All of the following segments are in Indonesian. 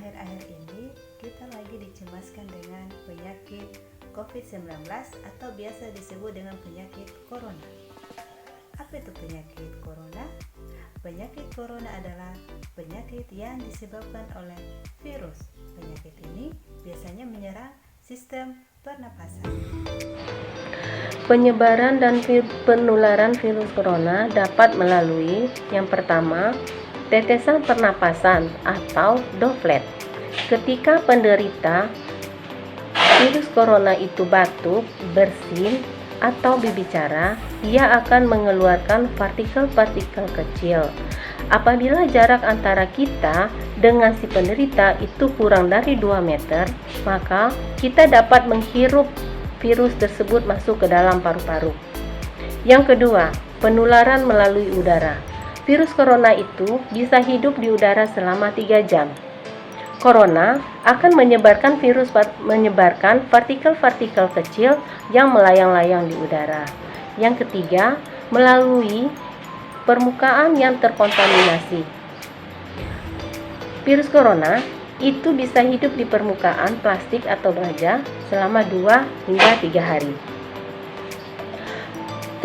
akhir-akhir ini kita lagi dicemaskan dengan penyakit COVID-19 atau biasa disebut dengan penyakit corona. Apa itu penyakit corona? Penyakit corona adalah penyakit yang disebabkan oleh virus. Penyakit ini biasanya menyerang sistem pernapasan. Penyebaran dan penularan virus corona dapat melalui yang pertama, tetesan pernapasan atau droplet. Ketika penderita virus corona itu batuk, bersin, atau berbicara, ia akan mengeluarkan partikel-partikel kecil. Apabila jarak antara kita dengan si penderita itu kurang dari 2 meter, maka kita dapat menghirup virus tersebut masuk ke dalam paru-paru. Yang kedua, penularan melalui udara. Virus corona itu bisa hidup di udara selama 3 jam. Corona akan menyebarkan partikel-partikel kecil yang melayang-layang di udara. Yang ketiga, melalui permukaan yang terkontaminasi. Virus corona itu bisa hidup di permukaan plastik atau baja selama 2 hingga 3 hari.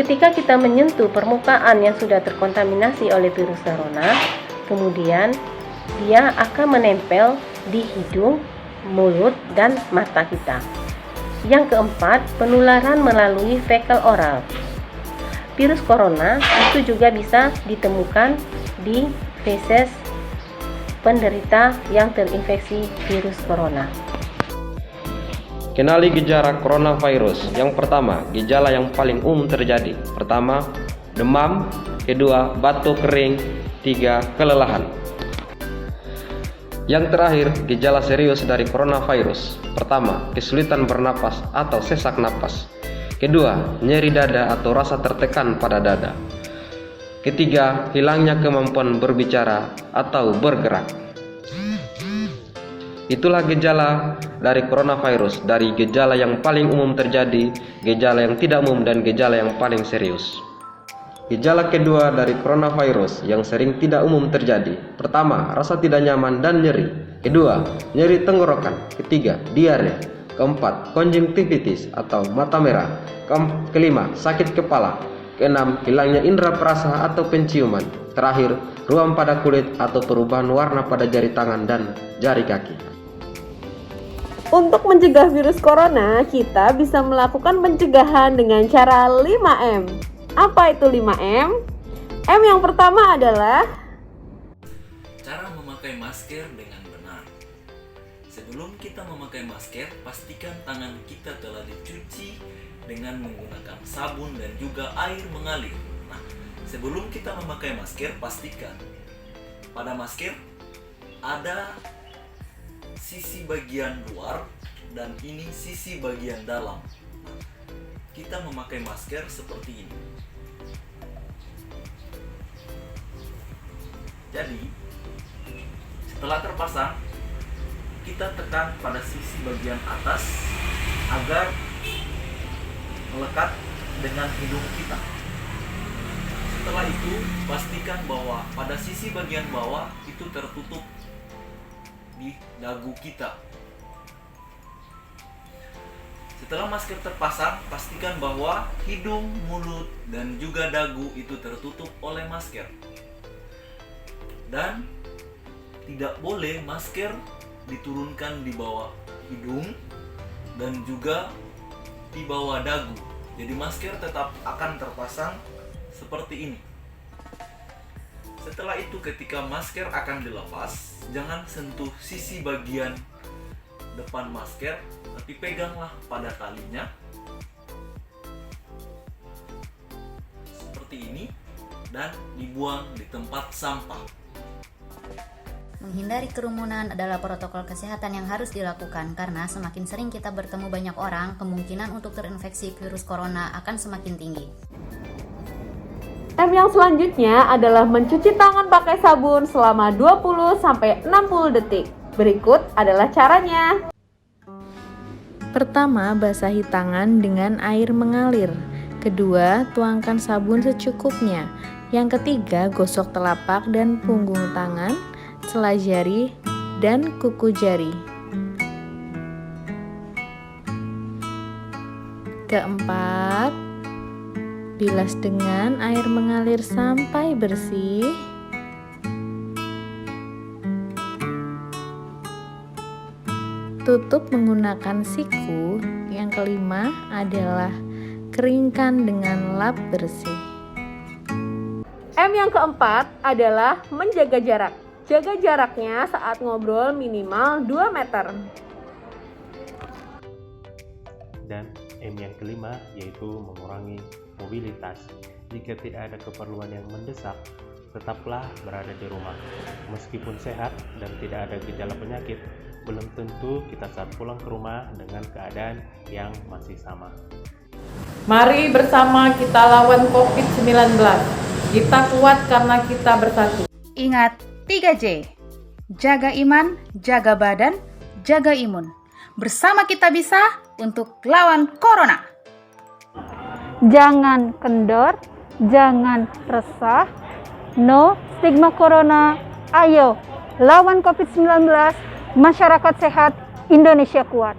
Ketika kita menyentuh permukaan yang sudah terkontaminasi oleh virus corona, kemudian dia akan menempel di hidung, mulut, dan mata kita. Yang keempat, penularan melalui fekal oral. Virus corona itu juga bisa ditemukan di feses penderita yang terinfeksi virus corona. Kenali gejala coronavirus. Yang pertama, gejala yang paling umum terjadi. Pertama, demam. Kedua, batuk kering. 3, kelelahan. Yang terakhir, gejala serius dari coronavirus. Pertama, kesulitan bernapas atau sesak napas. Kedua, nyeri dada atau rasa tertekan pada dada. Ketiga, hilangnya kemampuan berbicara atau bergerak. Itulah gejala dari coronavirus, dari gejala yang paling umum terjadi, gejala yang tidak umum, dan gejala yang paling serius. Gejala kedua dari coronavirus yang sering tidak umum terjadi. Pertama, rasa tidak nyaman dan nyeri. Kedua, nyeri tenggorokan. Ketiga, diare. Keempat, konjungtivitis atau mata merah. Kelima, sakit kepala. Keenam, hilangnya indera perasa atau penciuman. Terakhir, ruam pada kulit atau perubahan warna pada jari tangan dan jari kaki. Untuk mencegah virus corona, kita bisa melakukan pencegahan dengan cara 5M. Apa itu 5M? M yang pertama adalah cara memakai masker dengan benar. Sebelum kita memakai masker, pastikan tangan kita telah dicuci dengan menggunakan sabun dan juga air mengalir. Nah, sebelum kita memakai masker, pastikan pada masker ada sisi bagian luar dan ini sisi bagian dalam. Nah, kita memakai masker seperti ini. Jadi, setelah terpasang, kita tekan pada sisi bagian atas agar melekat dengan hidung kita. Setelah itu, pastikan bahwa pada sisi bagian bawah itu tertutup di dagu kita. Setelah masker terpasang, pastikan bahwa hidung, mulut, dan juga dagu itu tertutup oleh masker. Dan tidak boleh masker diturunkan di bawah hidung dan juga di bawah dagu. Jadi masker tetap akan terpasang seperti ini. Setelah itu, ketika masker akan dilepas, jangan sentuh sisi bagian depan masker, tapi peganglah pada talinya seperti ini dan dibuang di tempat sampah. Menghindari kerumunan adalah protokol kesehatan yang harus dilakukan karena semakin sering kita bertemu banyak orang, kemungkinan untuk terinfeksi virus corona akan semakin tinggi. M yang selanjutnya adalah mencuci tangan pakai sabun selama 20-60 detik. Berikut adalah caranya. Pertama, basahi tangan dengan air mengalir. Kedua, tuangkan sabun secukupnya. Yang ketiga, gosok telapak dan punggung tangan, sela jari, dan kuku jari. Keempat, bilas dengan air mengalir sampai bersih. Tutup menggunakan siku. Yang kelima adalah keringkan dengan lap bersih. M yang keempat adalah menjaga jarak. Jaga jaraknya saat ngobrol minimal 2 meter. Dan M yang kelima yaitu mengurangi mobilitas. Jika tidak ada keperluan yang mendesak, tetaplah berada di rumah. Meskipun sehat dan tidak ada gejala penyakit, belum tentu kita saat pulang ke rumah dengan keadaan yang masih sama. Mari bersama kita lawan COVID-19. Kita kuat karena kita bersatu. Ingat 3J. Jaga iman, jaga badan, jaga imun. Bersama kita bisa untuk lawan corona. Jangan kendor, jangan resah. No stigma corona. Ayo lawan COVID-19. Masyarakat sehat, Indonesia kuat.